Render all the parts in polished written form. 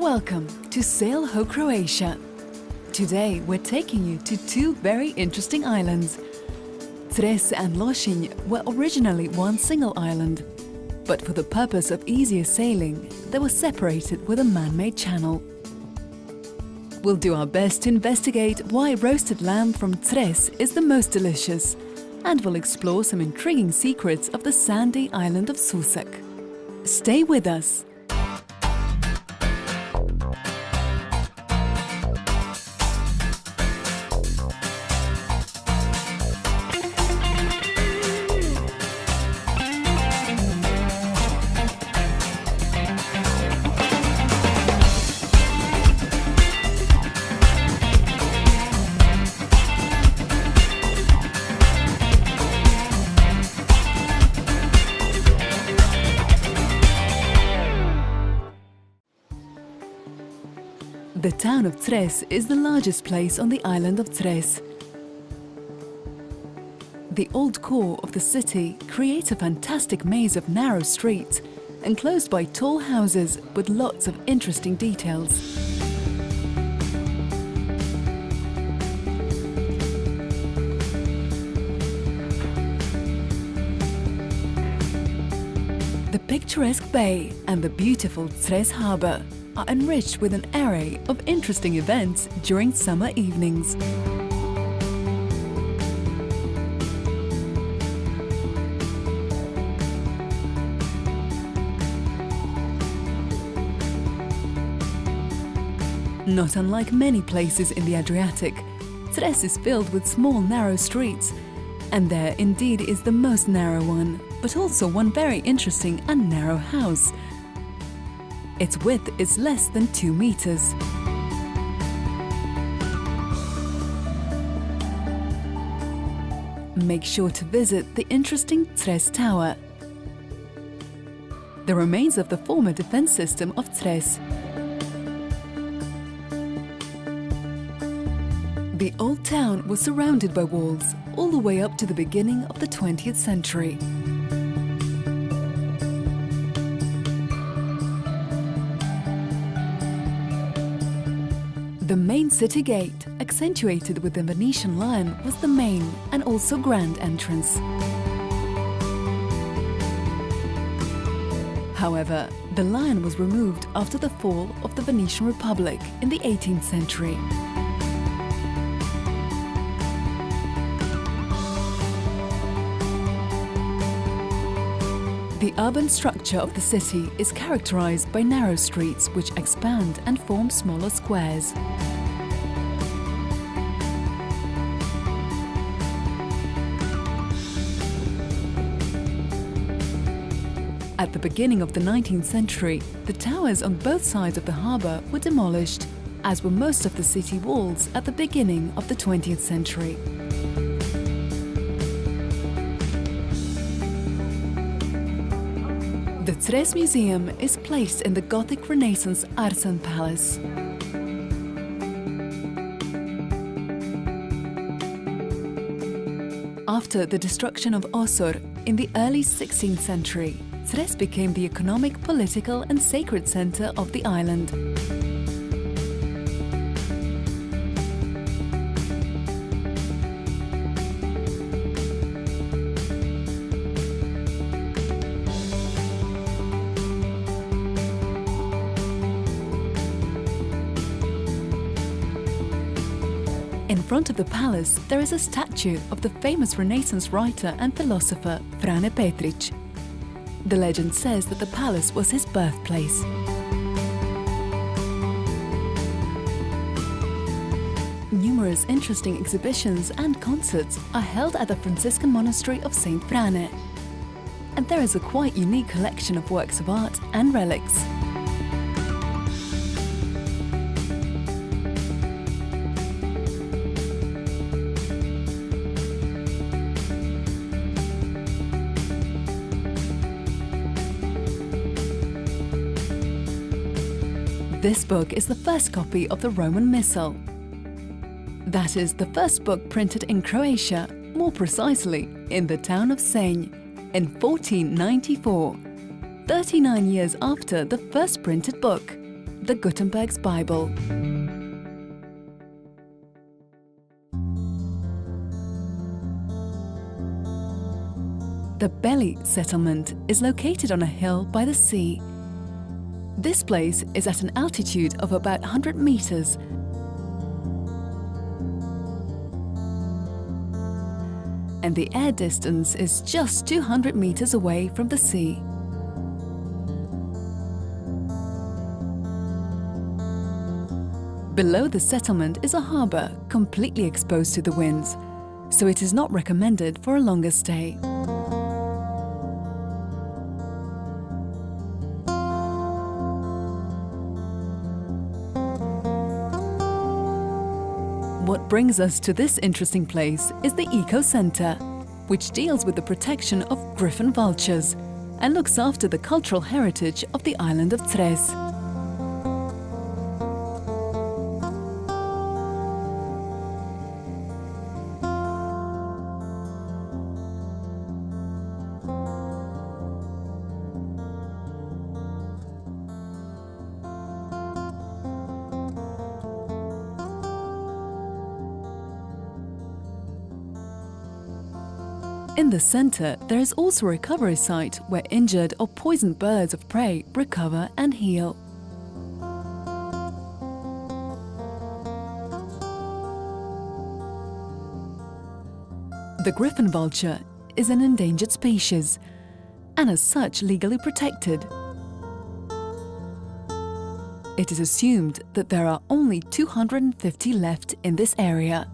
Welcome to Sail Ho Croatia. Today we're taking you to two very interesting islands. Cres and Lošinj were originally one single island, but for the purpose of easier sailing, they were separated with a man-made channel. We'll do our best to investigate why roasted lamb from Cres is the most delicious, and we'll explore some intriguing secrets of the sandy island of Susak. Stay with us! The town of Cres is the largest place on the island of Cres. The old core of the city creates a fantastic maze of narrow streets, enclosed by tall houses with lots of interesting details. The picturesque bay and the beautiful Cres harbour are enriched with an array of interesting events during summer evenings. Not unlike many places in the Adriatic, Cres is filled with small narrow streets, and there indeed is the most narrow one, but also one very interesting and narrow house. Its width is less than 2 meters. Make sure to visit the interesting Cres Tower, the remains of the former defense system of Cres. The old town was surrounded by walls all the way up to the beginning of the 20th century. The main city gate, accentuated with the Venetian lion, was the main and also grand entrance. However, the lion was removed after the fall of the Venetian Republic in the 18th century. The urban structure of the city is characterized by narrow streets which expand and form smaller squares. At the beginning of the 19th century, the towers on both sides of the harbour were demolished, as were most of the city walls at the beginning of the 20th century. The Cres Museum is placed in the Gothic Renaissance Arsan Palace. After the destruction of Osor in the early 16th century, Cres became the economic, political and sacred center of the island. In front of the palace, there is a statue of the famous Renaissance writer and philosopher Frane Petrić. The legend says that the palace was his birthplace. Numerous interesting exhibitions and concerts are held at the Franciscan monastery of Saint Frane, and there is a quite unique collection of works of art and relics. This book is the first copy of the Roman Missal. That is the first book printed in Croatia, more precisely in the town of Senj, in 1494. 39 years after the first printed book, the Gutenberg's Bible. The Veli settlement is located on a hill by the sea. This place is at an altitude of about 100 meters. And the air distance is just 200 meters away from the sea. Below the settlement is a harbour completely exposed to the winds, so it is not recommended for a longer stay. What brings us to this interesting place is the Eco Centre, which deals with the protection of griffon vultures and looks after the cultural heritage of the island of Cres. In the centre, there is also a recovery site where injured or poisoned birds of prey recover and heal. The griffon vulture is an endangered species and as such legally protected. It is assumed that there are only 250 left in this area.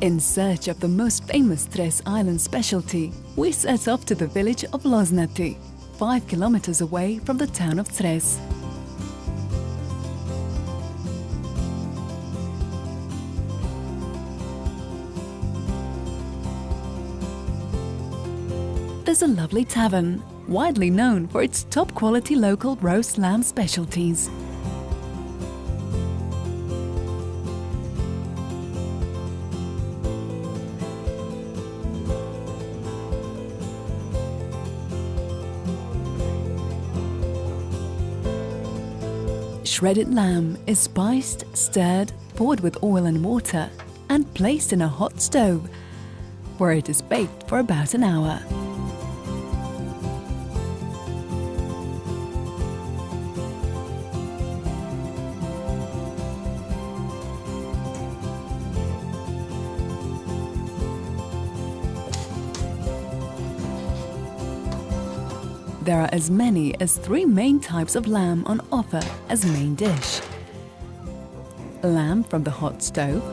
In search of the most famous Cres Island specialty, we set off to the village of Lošinj, 5 kilometers away from the town of Cres. There's a lovely tavern, widely known for its top-quality local roast lamb specialties. Shredded lamb is spiced, stirred, poured with oil and water, and placed in a hot stove, where it is baked for about an hour. There are as many as 3 main types of lamb on offer as main dish. Lamb from the hot stove,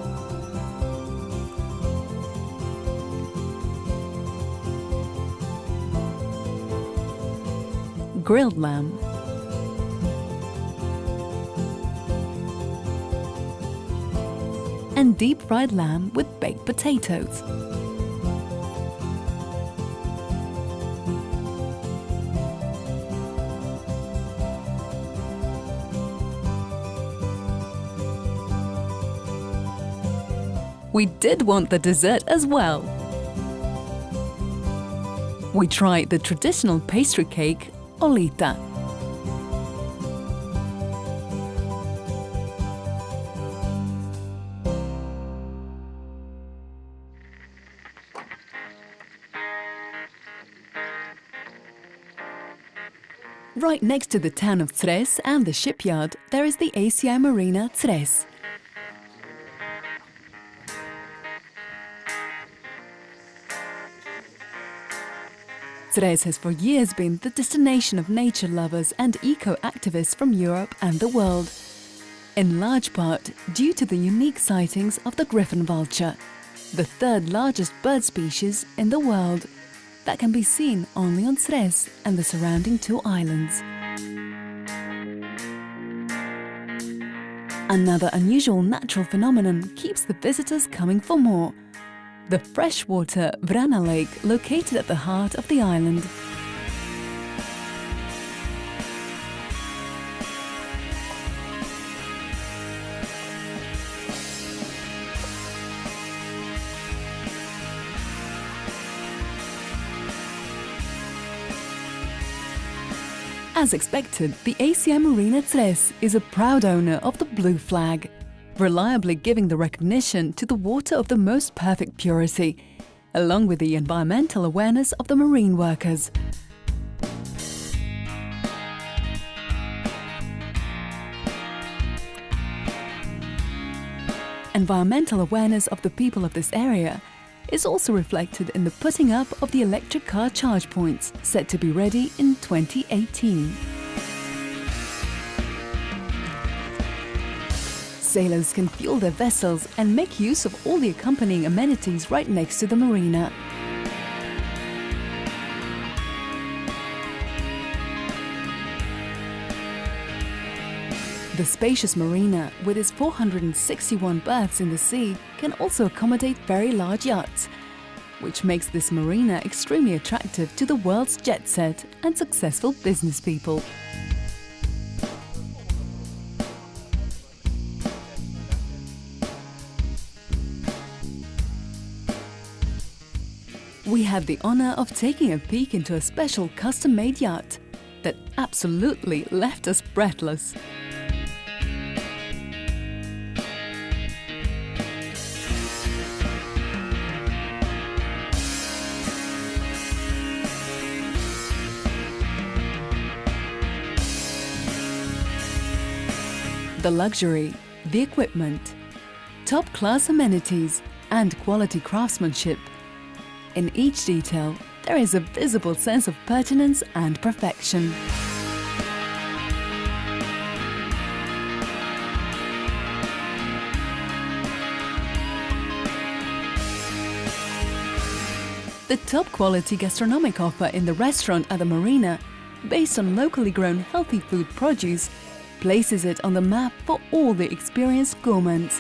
grilled lamb, and deep-fried lamb with baked potatoes. We did want the dessert as well. We tried the traditional pastry cake, olita. Right next to the town of Cres and the shipyard, there is the ACI Marina Cres. Cres has for years been the destination of nature lovers and eco-activists from Europe and the world, in large part due to the unique sightings of the griffon vulture, the 3rd largest bird species in the world, that can be seen only on Cres and the surrounding 2 islands. Another unusual natural phenomenon keeps the visitors coming for more. The freshwater Vrana Lake, located at the heart of the island. As expected, the ACM Marina Cres is a proud owner of the blue flag, reliably giving the recognition to the water of the most perfect purity, along with the environmental awareness of the marine workers. Environmental awareness of the people of this area is also reflected in the putting up of the electric car charge points, set to be ready in 2018. Sailors can fuel their vessels and make use of all the accompanying amenities right next to the marina. The spacious marina, with its 461 berths in the sea, can also accommodate very large yachts, which makes this marina extremely attractive to the world's jet set and successful business people. We had the honor of taking a peek into a special custom-made yacht that absolutely left us breathless. The luxury, the equipment, top-class amenities and quality craftsmanship. In each detail, there is a visible sense of pertinence and perfection. The top-quality gastronomic offer in the restaurant at the marina, based on locally grown healthy food produce, places it on the map for all the experienced gourmands.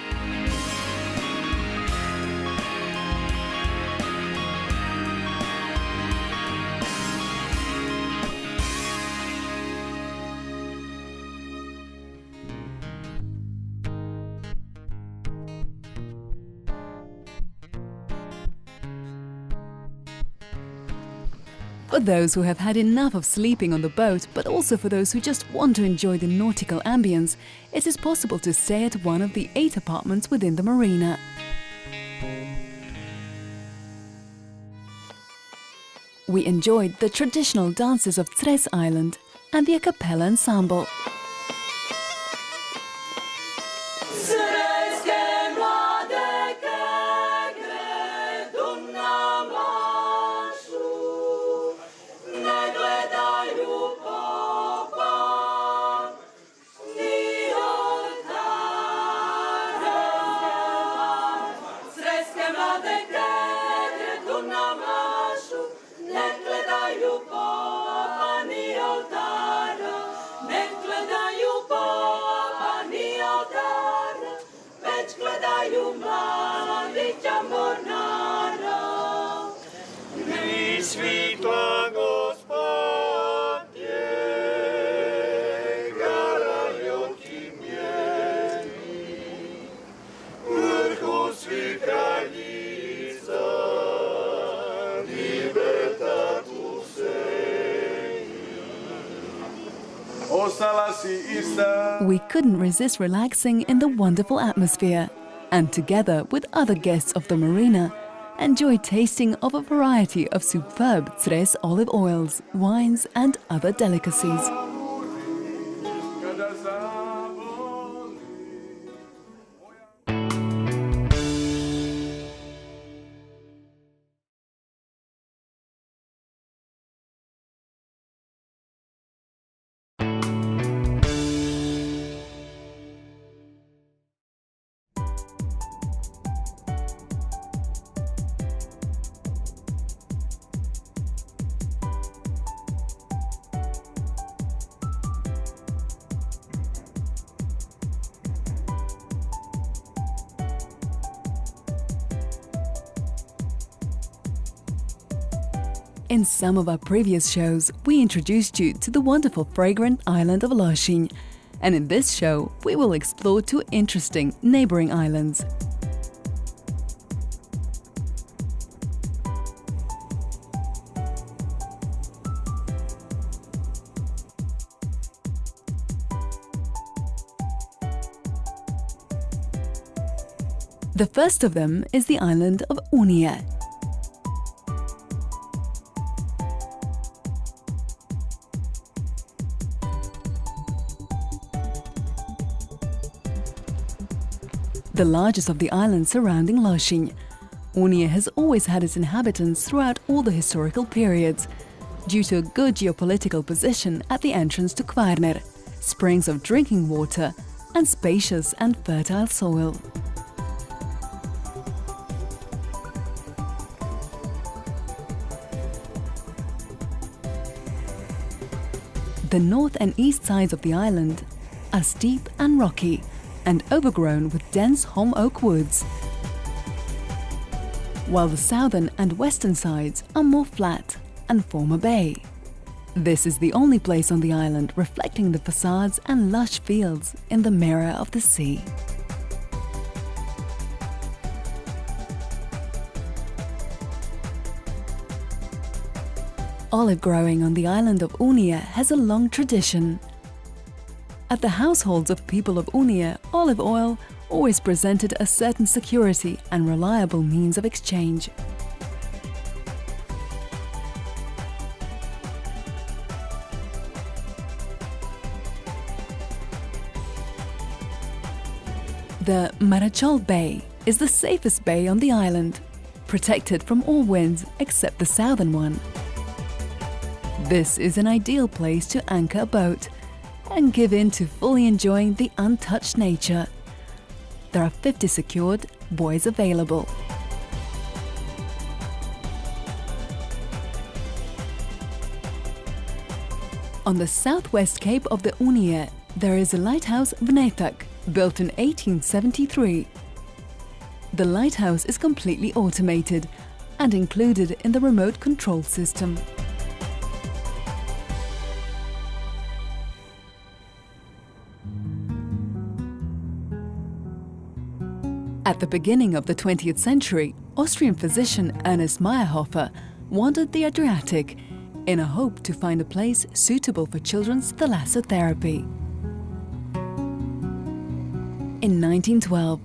For those who have had enough of sleeping on the boat, but also for those who just want to enjoy the nautical ambience, it is possible to stay at one of the 8 apartments within the marina. We enjoyed the traditional dances of Cres Island and the a cappella ensemble. We couldn't resist relaxing in the wonderful atmosphere, and together with other guests of the marina, enjoy tasting of a variety of superb Cres olive oils, wines and other delicacies. In some of our previous shows, we introduced you to the wonderful fragrant island of Lošinj, and in this show, we will explore 2 interesting neighboring islands. The first of them is the island of Unije. The largest of the islands surrounding Lošinj, Unije has always had its inhabitants throughout all the historical periods, due to a good geopolitical position at the entrance to Kvarner, springs of drinking water, and spacious and fertile soil. The north and east sides of the island are steep and rocky, and overgrown with dense holm oak woods, while the southern and western sides are more flat and form a bay. This is the only place on the island reflecting the facades and lush fields in the mirror of the sea. Olive growing on the island of Unije has a long tradition. At the households of people of Unije, olive oil always presented a certain security and reliable means of exchange. The Marachol Bay is the safest bay on the island, protected from all winds except the southern one. This is an ideal place to anchor a boat and give in to fully enjoying the untouched nature. There are 50 secured buoys available. On the southwest cape of the Unije, there is a lighthouse Vnetak, built in 1873. The lighthouse is completely automated and included in the remote control system. At the beginning of the 20th century, Austrian physician Ernest Mayerhofer wandered the Adriatic in a hope to find a place suitable for children's thalassotherapy. In 1912,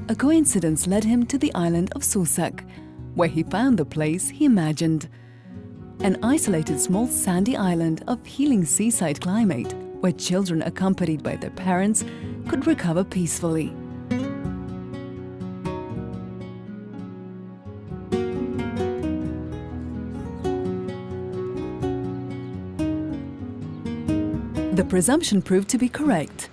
a coincidence led him to the island of Susak, where he found the place he imagined. An isolated small sandy island of healing seaside climate, where children accompanied by their parents could recover peacefully. The presumption proved to be correct.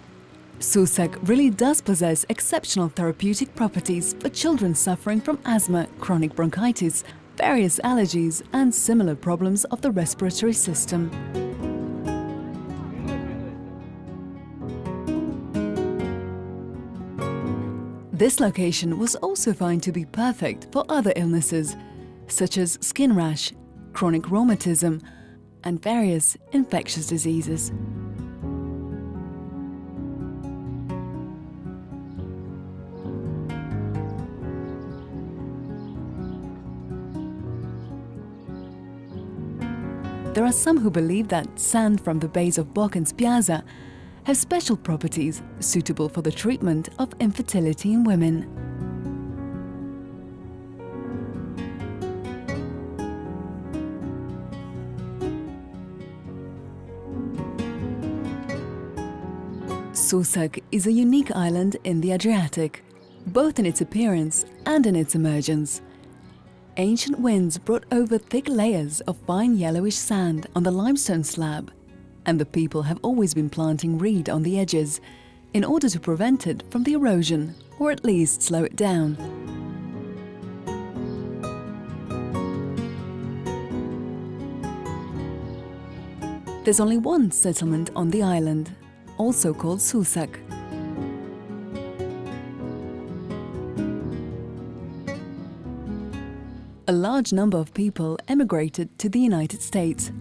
Susak really does possess exceptional therapeutic properties for children suffering from asthma, chronic bronchitis, various allergies, and similar problems of the respiratory system. This location was also found to be perfect for other illnesses, such as skin rash, chronic rheumatism, and various infectious diseases. There are some who believe that sand from the bays of Bok and Spiazza have special properties suitable for the treatment of infertility in women. Susak is a unique island in the Adriatic, both in its appearance and in its emergence. Ancient winds brought over thick layers of fine yellowish sand on the limestone slab, and the people have always been planting reed on the edges in order to prevent it from the erosion, or at least slow it down. There's only one settlement on the island, also called Susak. A large number of people emigrated to the United States.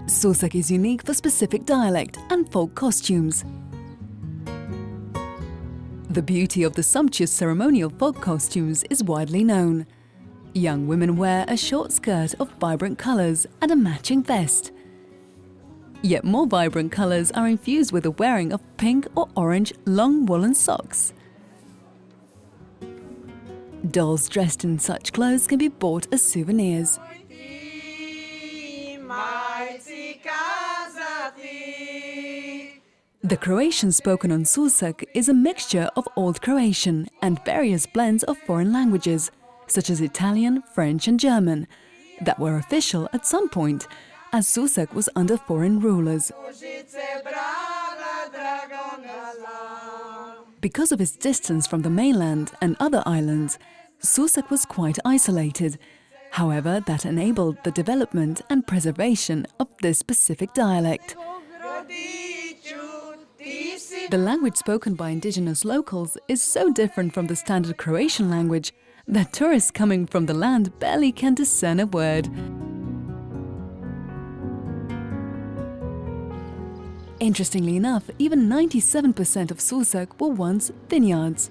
Susak is unique for specific dialect and folk costumes. The beauty of the sumptuous ceremonial folk costumes is widely known. Young women wear a short skirt of vibrant colors and a matching vest. Yet more vibrant colors are infused with the wearing of pink or orange long woolen socks. Dolls dressed in such clothes can be bought as souvenirs. The Croatian spoken on Susak is a mixture of Old Croatian and various blends of foreign languages, such as Italian, French and German, that were official at some point, as Susak was under foreign rulers. Because of its distance from the mainland and other islands, Susak was quite isolated. However, that enabled the development and preservation of this specific dialect. The language spoken by indigenous locals is so different from the standard Croatian language that tourists coming from the land barely can discern a word. Interestingly enough, even 97% of Susak were once vineyards.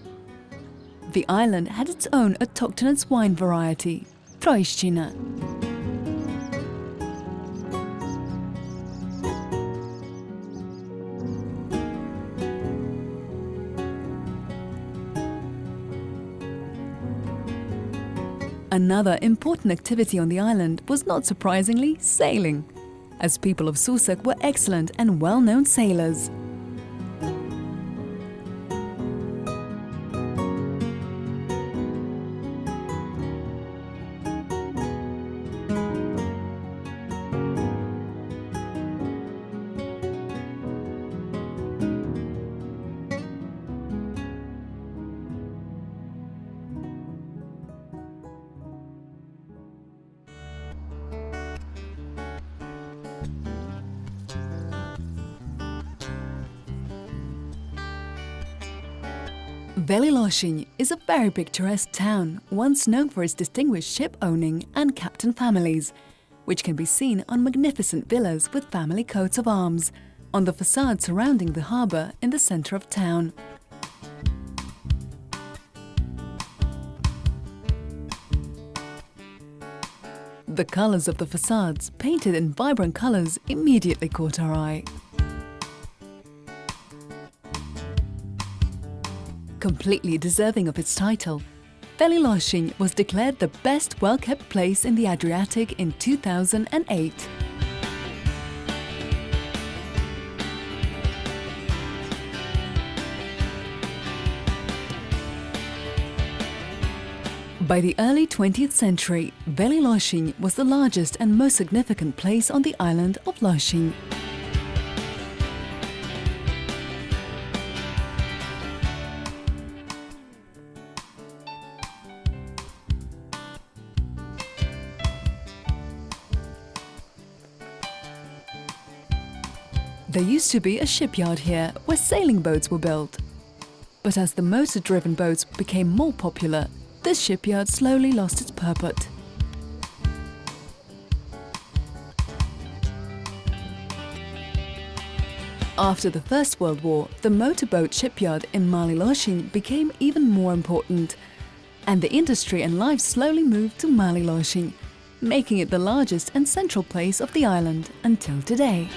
The island had its own autochthonous wine variety, Trojština. Another important activity on the island was, not surprisingly, sailing, as people of Susak were excellent and well-known sailors. Veli Lošinj is a very picturesque town, once known for its distinguished ship-owning and captain families, which can be seen on magnificent villas with family coats of arms, on the facade surrounding the harbour in the centre of town. The colours of the facades, painted in vibrant colours, immediately caught our eye. Completely deserving of its title, Veli Lošinj was declared the best well-kept place in the Adriatic in 2008. By the early 20th century, Veli Lošinj was the largest and most significant place on the island of Lošinj. There used to be a shipyard here where sailing boats were built. But as the motor-driven boats became more popular, this shipyard slowly lost its purpose. After the First World War, the motorboat shipyard in Mali Lošinj became even more important, and the industry and life slowly moved to Mali Lošinj, making it the largest and central place of the island until today.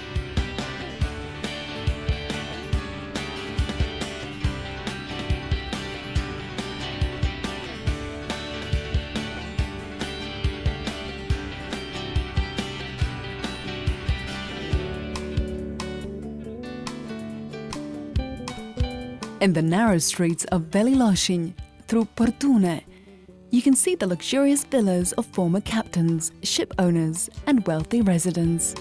In the narrow streets of Veli Lošinj, through Portune, you can see the luxurious villas of former captains, ship owners and wealthy residents.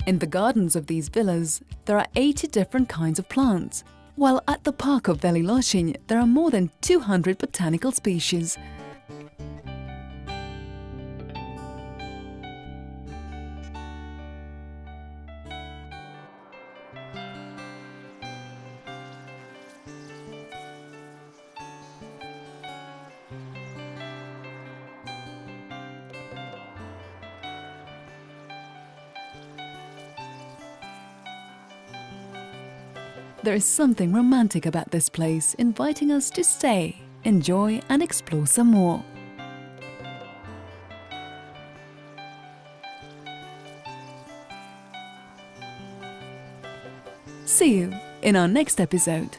In the gardens of these villas, there are 80 different kinds of plants, while at the park of Veli Lošinj there are more than 200 botanical species. There is something romantic about this place, inviting us to stay, enjoy and explore some more. See you in our next episode.